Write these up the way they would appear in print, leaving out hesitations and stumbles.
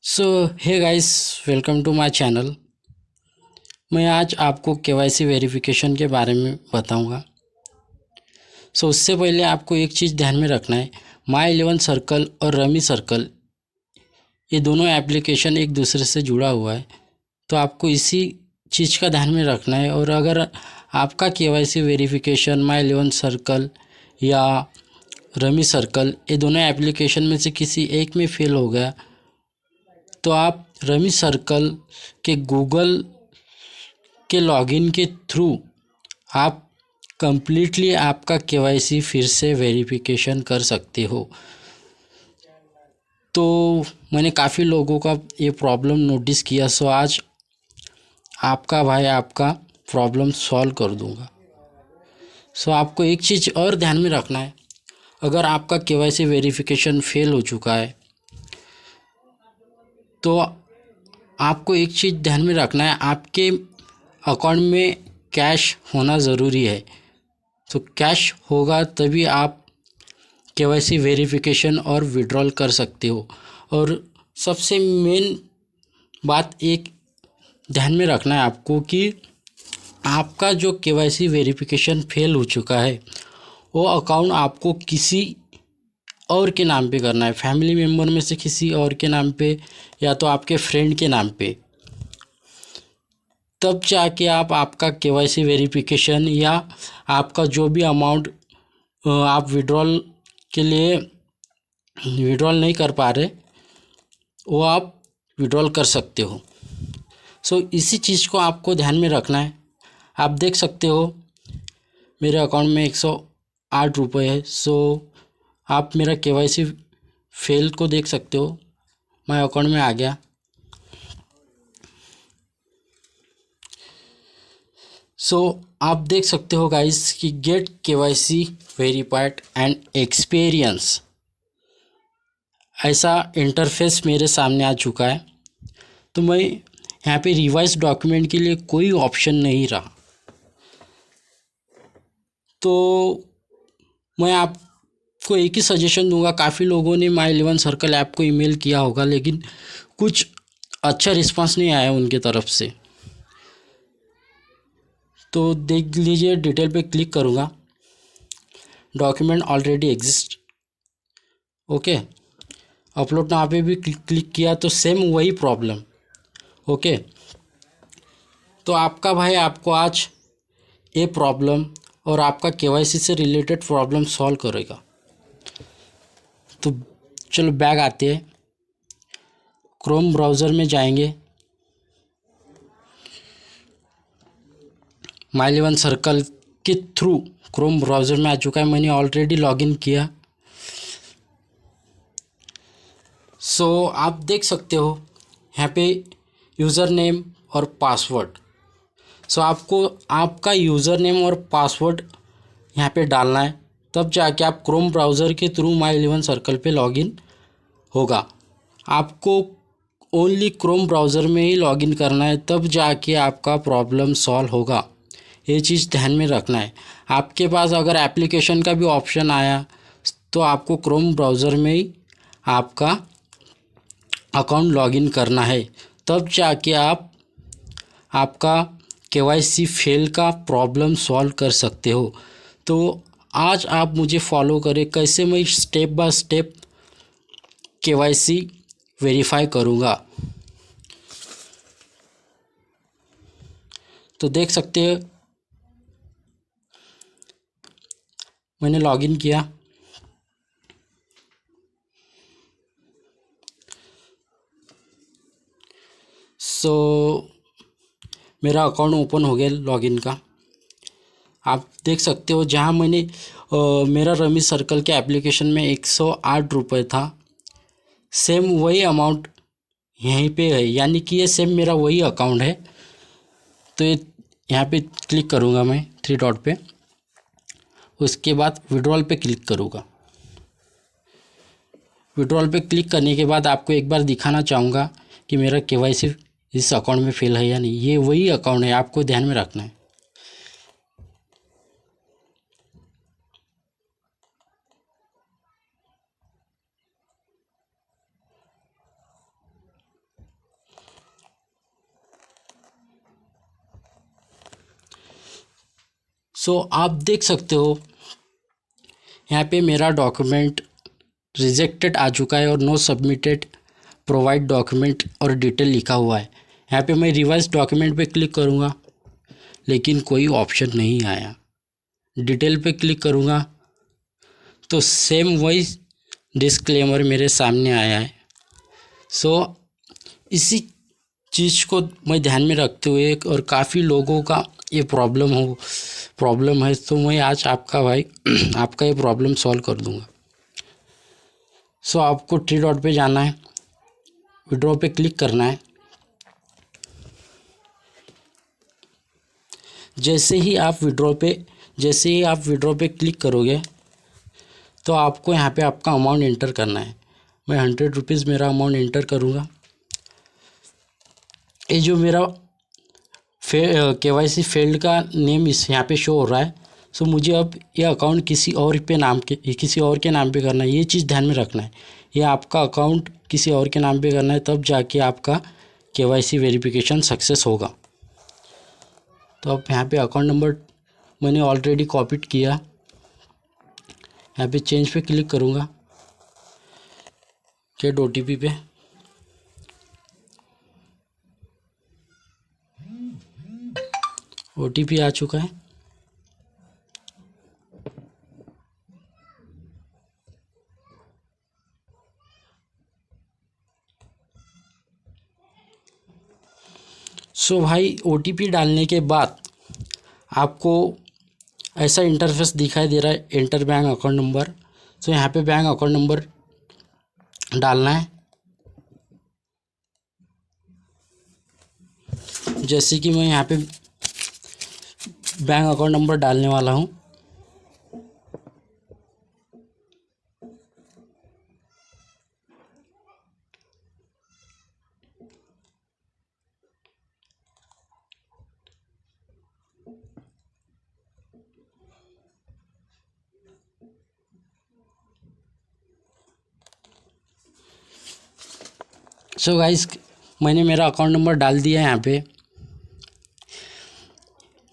So hey guys, welcome to my channel. मैं आज आपको केवाईसी वेरिफिकेशन के बारे में बताऊंगा। उससे पहले आपको एक चीज़ ध्यान में रखना है। माई इलेवन सर्कल और रमी सर्कल, ये दोनों एप्लीकेशन एक दूसरे से जुड़ा हुआ है, तो आपको इसी चीज़ का ध्यान में रखना है। और अगर आपका केवाईसी वेरिफिकेशन माई इलेवन सर्कल या रमी सर्कल, ये दोनों एप्लीकेशन में से किसी एक में फेल हो गया, तो आप रमी सर्कल के गूगल के लॉगिन के थ्रू आप कंप्लीटली आपका केवाईसी फिर से वेरिफिकेशन कर सकते हो। तो मैंने काफ़ी लोगों का ये प्रॉब्लम नोटिस किया, सो आज आपका भाई आपका प्रॉब्लम सॉल्व कर दूंगा। आपको एक चीज़ और ध्यान में रखना है। अगर आपका केवाईसी वेरिफिकेशन फेल हो चुका है तो आपको एक चीज़ ध्यान में रखना है, आपके अकाउंट में कैश होना ज़रूरी है। तो कैश होगा तभी आप केवाईसी वेरिफिकेशन और विड्रॉल कर सकते हो। और सबसे मेन बात एक ध्यान में रखना है आपको कि आपका जो केवाईसी वेरिफिकेशन फेल हो चुका है वो अकाउंट आपको किसी और के नाम पे करना है, फैमिली मेम्बर में से किसी और के नाम पे या तो आपके फ्रेंड के नाम पे। तब जाके आप आपका केवाईसी वेरिफिकेशन या आपका जो भी अमाउंट आप विड्रॉल के लिए विड्रॉल नहीं कर पा रहे वो आप विड्रॉल कर सकते हो। इसी चीज़ को आपको ध्यान में रखना है। आप देख सकते हो मेरे अकाउंट में 108 रुपये है। आप मेरा केवाईसी फेल को देख सकते हो, मैं अकाउंट में आ गया। आप देख सकते हो गाइस कि get KYC verified and experience, ऐसा इंटरफेस मेरे सामने आ चुका है। तो मैं यहाँ पे रिवाइज डॉक्यूमेंट के लिए कोई ऑप्शन नहीं रहा। तो मैं आपको एक ही सजेशन दूंगा, काफ़ी लोगों ने माई इलेवन सर्कल ऐप को ईमेल किया होगा लेकिन कुछ अच्छा रिस्पांस नहीं आया उनके तरफ से। तो देख लीजिए, डिटेल पे क्लिक करूँगा, document already exist, okay. Upload now पे भी क्लिक किया तो सेम वही प्रॉब्लम, ओके। तो आपका भाई आपको आज ये प्रॉब्लम और आपका केवाईसी से रिलेटेड प्रॉब्लम सॉल्व करेगा। तो चलो बैक आते हैं, क्रोम ब्राउज़र में जाएंगे, माई इलेवन सर्कल के थ्रू क्रोम ब्राउज़र में आ चुका है, मैंने ऑलरेडी लॉगिन किया। आप देख सकते हो यहाँ पे यूज़र नेम और पासवर्ड। आपको आपका यूज़र नेम और पासवर्ड यहाँ पे डालना है, तब जाके आप क्रोम ब्राउज़र के थ्रू माई इलेवन सर्कल पे लॉगिन होगा। आपको ओनली क्रोम ब्राउज़र में ही लॉगिन करना है, तब जाके आपका प्रॉब्लम सॉल्व होगा। ये चीज़ ध्यान में रखना है। आपके पास अगर एप्लीकेशन का भी ऑप्शन आया तो आपको क्रोम ब्राउज़र में ही आपका अकाउंट लॉगिन करना है, तब जाके आप आपका केवाईसी फेल का प्रॉब्लम सॉल्व कर सकते हो। तो आज आप मुझे फॉलो करें कैसे मैं step by step KYC verify करूँगा। तो देख सकते हैं मैंने लॉगिन किया, मेरा अकाउंट ओपन हो गया लॉगिन का। आप देख सकते हो जहाँ मैंने मेरा रमी सर्कल के एप्लीकेशन में 108 रुपये था, सेम वही अमाउंट यहीं पे है, यानी कि ये सेम मेरा वही अकाउंट है। तो ये यहाँ पे क्लिक करूँगा मैं थ्री डॉट पे, उसके बाद विड्रॉल पे क्लिक करूँगा। विड्रॉल पे क्लिक करने के बाद आपको एक बार दिखाना चाहूँगा कि मेरा केवाईसी इस अकाउंट में फेल है या नहीं। ये वही अकाउंट है, आपको ध्यान में रखना है। सो आप देख सकते हो यहाँ पे मेरा डॉक्यूमेंट रिजेक्टेड आ चुका है और नो सबमिटेड प्रोवाइड डॉक्यूमेंट और डिटेल लिखा हुआ है। यहाँ पे मैं रिवाइज डॉक्यूमेंट पे क्लिक करूँगा लेकिन कोई ऑप्शन नहीं आया। डिटेल पे क्लिक करूँगा तो सेम वही डिस्क्लेमर मेरे सामने आया है। सो इसी चीज़ को मैं ध्यान में रखते हुए और काफ़ी लोगों का ये प्रॉब्लम है, तो मैं आज आपका भाई आपका ये प्रॉब्लम सॉल्व कर दूंगा। सो आपको थ्री डॉट पे जाना है, विड्रॉ पे क्लिक करना है। जैसे ही आप विड्रॉ पे क्लिक करोगे तो आपको यहाँ पे आपका अमाउंट एंटर करना है। मैं 100 रुपीज़ मेरा अमाउंट एंटर करूँगा। ये जो मेरा KYC फेल्ड का नेम इस यहाँ पे शो हो रहा है। सो मुझे अब ये अकाउंट किसी और के नाम पे करना है। ये चीज़ ध्यान में रखना है, ये आपका अकाउंट किसी और के नाम पे करना है, तब जाके आपका KYC वेरिफिकेशन सक्सेस होगा। तो अब यहाँ पे अकाउंट नंबर मैंने ऑलरेडी कॉपीड किया, यहाँ पे चेंज पे क्लिक करूँगा, गेट OTP पे। OTP आ चुका है। सो भाई OTP डालने के बाद आपको ऐसा इंटरफेस दिखाई दे रहा है, एंटर बैंक अकाउंट नंबर। सो यहाँ पे बैंक अकाउंट नंबर डालना है। जैसे कि मैं यहाँ पे बैंक अकाउंट नंबर डालने वाला हूँ। सो गाइस मैंने मेरा अकाउंट नंबर डाल दिया है। यहाँ पे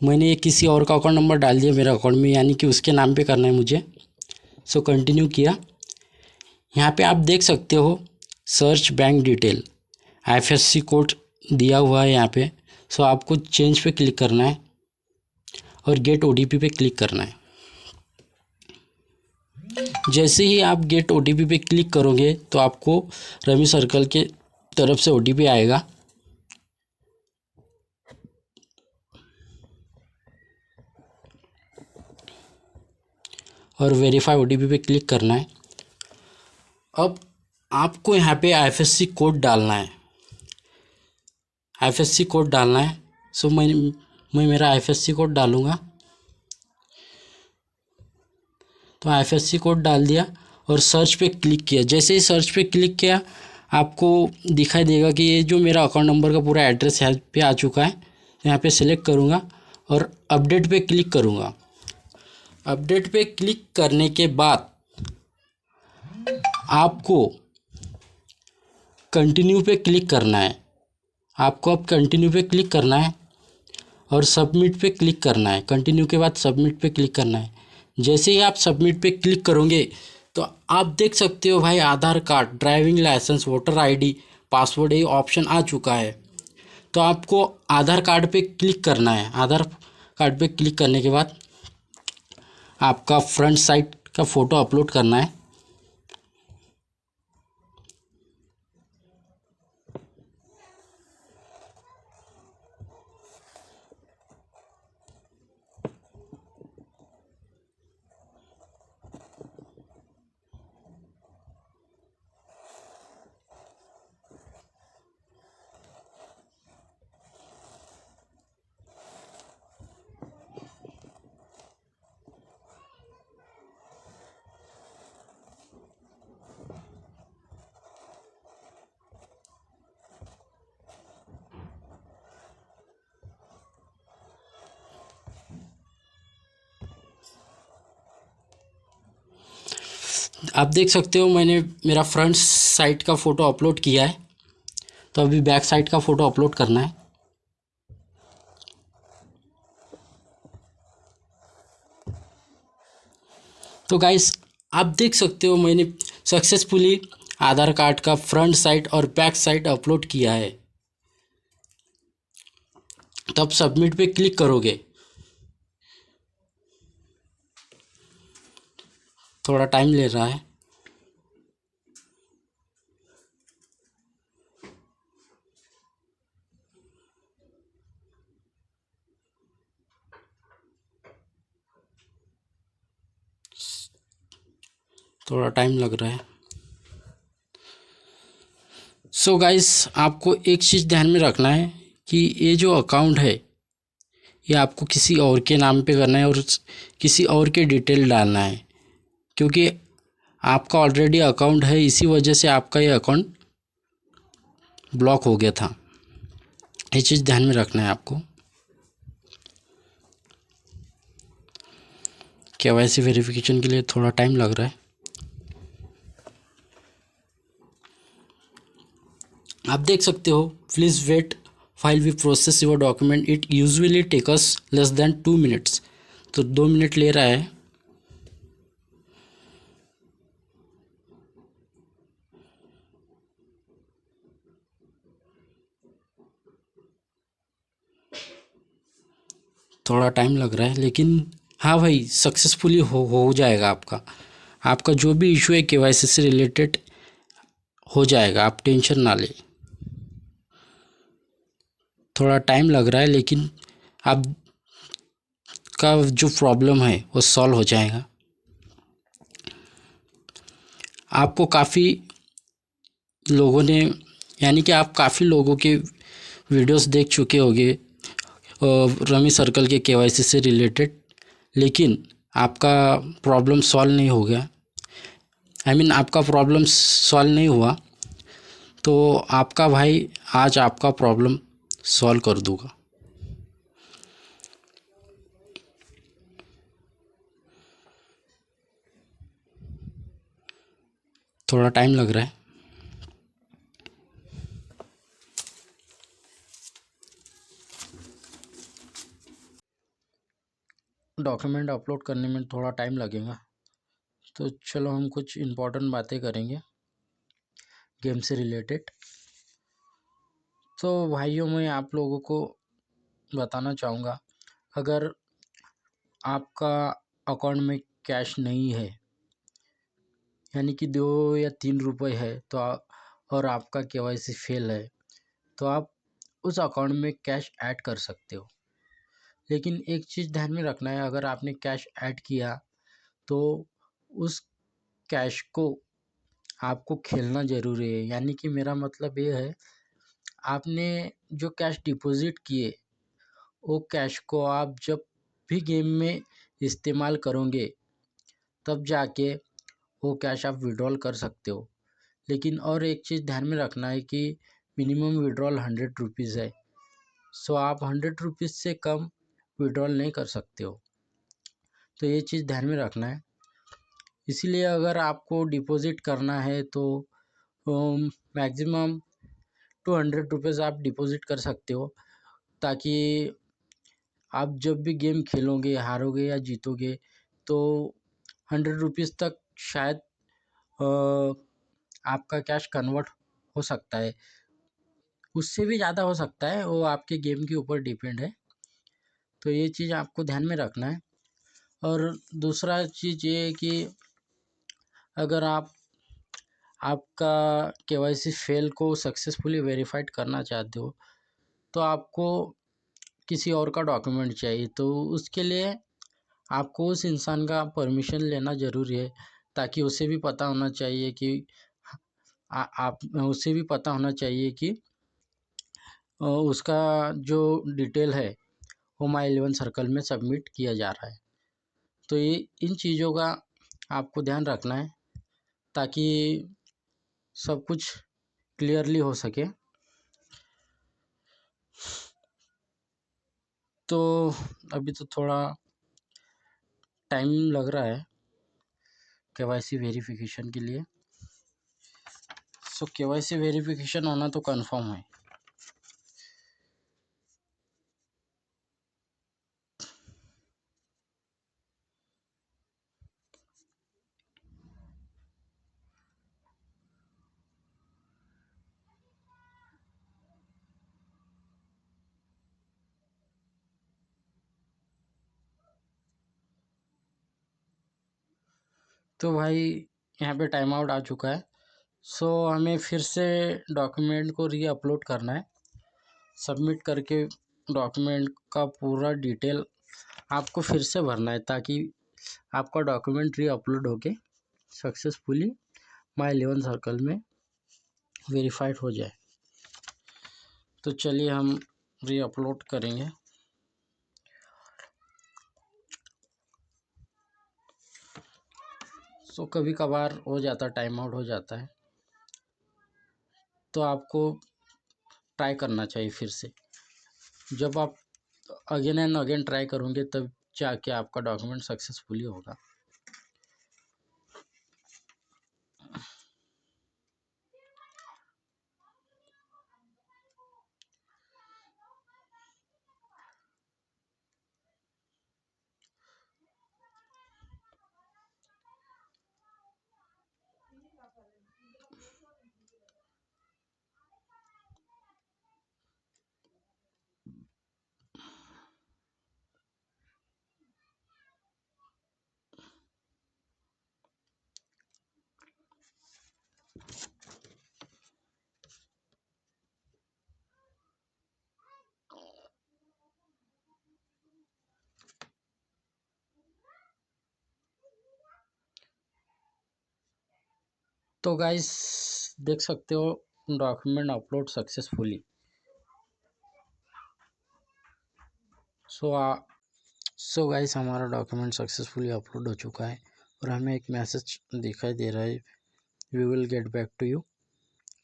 मैंने किसी और का अकाउंट नंबर डाल दिया मेरे अकाउंट में, यानी कि उसके नाम पे करना है मुझे। सो कंटिन्यू किया। यहाँ पे आप देख सकते हो search bank detail, IFSC code दिया हुआ है यहाँ पे। सो आपको चेंज पे क्लिक करना है और गेट OTP पे क्लिक करना है। जैसे ही आप गेट OTP पे क्लिक करोगे तो आपको रमी सर्कल के तरफ से OTP आएगा। और वेरीफाई OTP पे क्लिक करना है। अब आपको यहाँ पे IFSC कोड डालना है, IFSC कोड डालना है। सो मैं मेरा IFSC कोड डालूँगा। तो IFSC कोड डाल दिया और सर्च पे क्लिक किया। जैसे ही सर्च पे क्लिक किया आपको दिखाई देगा कि ये जो मेरा अकाउंट नंबर का पूरा एड्रेस यहाँ पे आ चुका है। यहाँ पे सिलेक्ट करूँगा और अपडेट पे क्लिक करूँगा। अपडेट पे क्लिक करने के बाद आपको कंटिन्यू पे क्लिक करना है। आपको अब कंटिन्यू पे क्लिक करना है और सबमिट पे क्लिक करना है। कंटिन्यू के बाद सबमिट पे क्लिक करना है। जैसे ही आप सबमिट पे क्लिक करोगे तो आप देख सकते हो भाई Aadhaar card, driving licence, voter ID, password ये ऑप्शन आ चुका है। तो आपको आधार कार्ड पे क्लिक करना है। आधार कार्ड पे क्लिक करने के बाद आपका फ्रंट साइड का फ़ोटो अपलोड करना है। आप देख सकते हो मैंने मेरा फ्रंट साइड का फ़ोटो अपलोड किया है। तो अभी बैक साइड का फ़ोटो अपलोड करना है। तो गाइस आप देख सकते हो मैंने सक्सेसफुली आधार कार्ड का फ्रंट साइड और बैक साइड अपलोड किया है। तब सबमिट पे क्लिक करोगे, थोड़ा टाइम ले रहा है। थोड़ा टाइम लग रहा है। सो गाइस आपको एक चीज़ ध्यान में रखना है कि ये जो अकाउंट है ये आपको किसी और के नाम पे करना है और किसी और के डिटेल डालना है, क्योंकि आपका ऑलरेडी अकाउंट है, इसी वजह से आपका ये अकाउंट ब्लॉक हो गया था। ये चीज़ ध्यान में रखना है आपको। केवाईसी वेरिफिकेशन के लिए थोड़ा टाइम लग रहा है। आप देख सकते हो please wait while we process your document, it usually take us less than 2 minutes. तो 2 मिनट ले रहा है। थोड़ा टाइम लग रहा है, लेकिन हाँ भाई सक्सेसफुली हो जाएगा आपका। आपका जो भी इशू है केवाईसी से रिलेटेड हो जाएगा, आप टेंशन ना ले। थोड़ा टाइम लग रहा है, लेकिन आपका जो प्रॉब्लम है वो सॉल्व हो जाएगा। आपको काफ़ी लोगों ने, यानी कि आप काफ़ी लोगों के वीडियोस देख चुके होंगे रमी सर्कल के केवाईसी से रिलेटेड, लेकिन आपका प्रॉब्लम सॉल्व नहीं हो गया। आपका प्रॉब्लम सॉल्व नहीं हुआ, तो आपका भाई आज आपका प्रॉब्लम सॉल्व कर दूंगा। थोड़ा टाइम लग रहा है। डॉक्यूमेंट अपलोड करने में थोड़ा टाइम लगेगा, तो चलो हम कुछ इम्पोर्टेंट बातें करेंगे गेम से रिलेटेड। तो भाइयों मैं आप लोगों को बताना चाहूँगा, अगर आपका अकाउंट में कैश नहीं है, यानी कि 2 या 3 रुपए है, तो और आपका केवाईसी फेल है, तो आप उस अकाउंट में कैश ऐड कर सकते हो। लेकिन एक चीज़ ध्यान में रखना है, अगर आपने कैश ऐड किया तो उस कैश को आपको खेलना ज़रूरी है। यानी कि मेरा मतलब ये है, आपने जो कैश डिपॉज़िट किए वो कैश को आप जब भी गेम में इस्तेमाल करोगे तब जाके वो कैश आप विड्रॉल कर सकते हो। लेकिन और एक चीज़ ध्यान में रखना है कि मिनिमम विड्रॉल 100 रुपीज़ है। सो आप 100 रुपीज़ से कम विड्रॉल नहीं कर सकते हो, तो ये चीज़ ध्यान में रखना है। इसीलिए अगर आपको डिपॉज़िट करना है तो मैक्सिमम 200 रुपीज़ आप डिपॉज़िट कर सकते हो, ताकि आप जब भी गेम खेलोगे, हारोगे या जीतोगे, तो 100 रुपीज़ तक शायद आपका कैश कन्वर्ट हो सकता है। उससे भी ज़्यादा हो सकता है, वो आपके गेम के ऊपर डिपेंड है। तो ये चीज़ आपको ध्यान में रखना है। और दूसरा चीज़ ये है कि अगर आपका केवाईसी फेल को सक्सेसफुली वेरीफाइड करना चाहते हो, तो आपको किसी और का डॉक्यूमेंट चाहिए, तो उसके लिए आपको उस इंसान का परमिशन लेना ज़रूरी है, ताकि उसे भी पता होना चाहिए कि आप उसे भी पता होना चाहिए कि उसका जो डिटेल है वो माई11 सर्कल में सबमिट किया जा रहा है। तो ये इन चीज़ों का आपको ध्यान रखना है, ताकि सब कुछ क्लियरली हो सके। तो अभी तो थोड़ा टाइम लग रहा है केवाईसी वेरिफिकेशन के लिए। सो केवाईसी वेरिफिकेशन होना तो कंफर्म है। तो भाई यहाँ पे टाइम आउट आ चुका है। सो हमें फिर से डॉक्यूमेंट को री अपलोड करना है। सबमिट करके डॉक्यूमेंट का पूरा डिटेल आपको फिर से भरना है, ताकि आपका डॉक्यूमेंट री अपलोड होके सक्सेसफुली माई 11 सर्कल में वेरीफाइड हो जाए। तो चलिए हम री अपलोड करेंगे। सो कभी कभार हो जाता है, टाइम आउट हो जाता है, तो आपको ट्राई करना चाहिए फिर से। जब आप अगेन एंड अगेन ट्राई करोगे तब जाके आपका डॉक्यूमेंट सक्सेसफुली होगा। तो गाइस देख सकते हो document upload successfully. So guys हमारा डॉक्यूमेंट सक्सेसफुली अपलोड हो चुका है और हमें एक मैसेज दिखाई दे रहा है, we will get back to you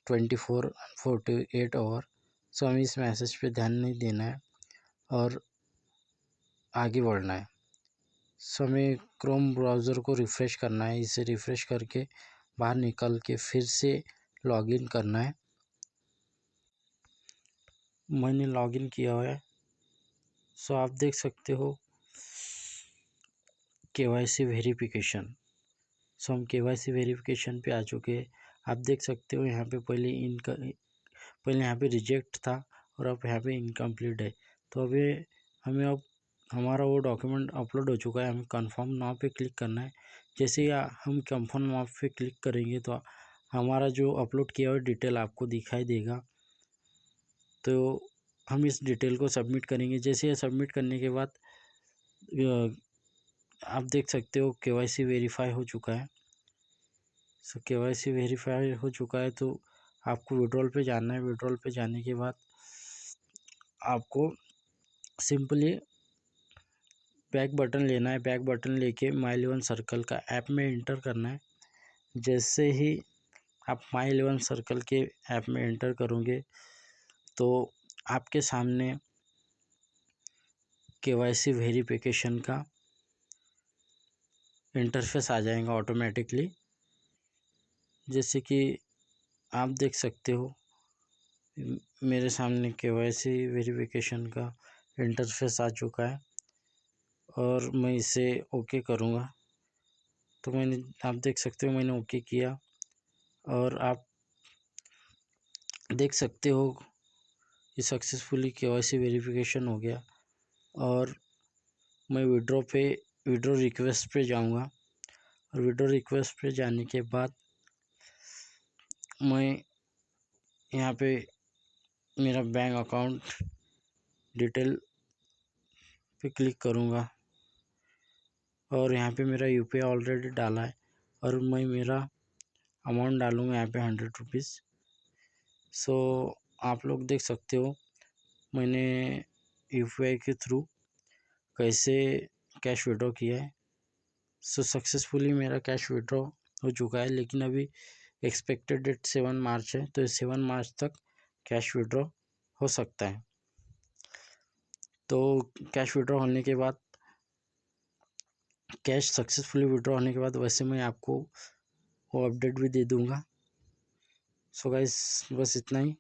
24-48 hour. So हमें इस मैसेज पे ध्यान नहीं देना है और आगे बढ़ना है। सो हमें क्रोम ब्राउज़र को रिफ़्रेश करना है। इसे रिफ़्रेश करके बाहर निकल के फिर से लॉगिन करना है। मैंने लॉगिन किया हुआ है। सो आप देख सकते हो केवाईसी वेरिफिकेशन। सो हम केवाईसी वेरिफिकेशन पे आ चुके हैं। आप देख सकते हो यहाँ पे पहले यहाँ पे रिजेक्ट था और अब यहाँ पे इनकम्प्लीट है। तो अभी हमें अब हमारा वो डॉक्यूमेंट अपलोड हो चुका है। हमें कंफर्म नाउ पे क्लिक करना है। जैसे ही हम कंफर्म नाउ पे क्लिक करेंगे तो हमारा जो अपलोड किया हुआ डिटेल आपको दिखाई देगा। तो हम इस डिटेल को सबमिट करेंगे। जैसे ये सबमिट करने के बाद आप देख सकते हो केवाईसी वेरीफाई हो चुका है। सो केवाईसी वेरीफाई हो चुका है तो आपको विड्रॉल पे जाना है। विड्रॉल पे जाने के बाद आपको सिंपली बैक बटन लेना है। बैक बटन लेके माई 11 सर्कल का ऐप में इंटर करना है। जैसे ही आप माई 11 सर्कल के ऐप में इंटर करोगे तो आपके सामने केवाईसी वेरिफिकेशन का इंटरफेस आ जाएगा ऑटोमेटिकली। जैसे कि आप देख सकते हो मेरे सामने केवाईसी वेरिफिकेशन का इंटरफेस आ चुका है और मैं इसे ओके करूँगा। तो आप देख सकते हो मैंने ओके किया और आप देख सकते हो कि सक्सेसफुली केवाईसी वेरिफिकेशन हो गया। और मैं विड्रॉ रिक्वेस्ट पे जाऊंगा और विड्रॉ रिक्वेस्ट पे जाने के बाद मैं यहाँ पे मेरा बैंक अकाउंट डिटेल पे क्लिक करूँगा और यहाँ पे मेरा यूपीआई ऑलरेडी डाला है और मैं मेरा अमाउंट डालूँगा यहाँ पे 100 रुपीज़। सो आप लोग देख सकते हो मैंने यूपीआई के थ्रू कैसे कैश विड्रॉ किया है। सो सक्सेसफुली मेरा कैश विड्रॉ हो चुका है। लेकिन अभी एक्सपेक्टेड डेट 7 मार्च है, तो 7 मार्च तक कैश विड्रॉ हो सकता है। तो कैश विड्रॉ होने के बाद कैश सक्सेसफुली विड्रॉ होने के बाद वैसे मैं आपको वो अपडेट भी दे दूँगा। सो गाइस बस इतना ही।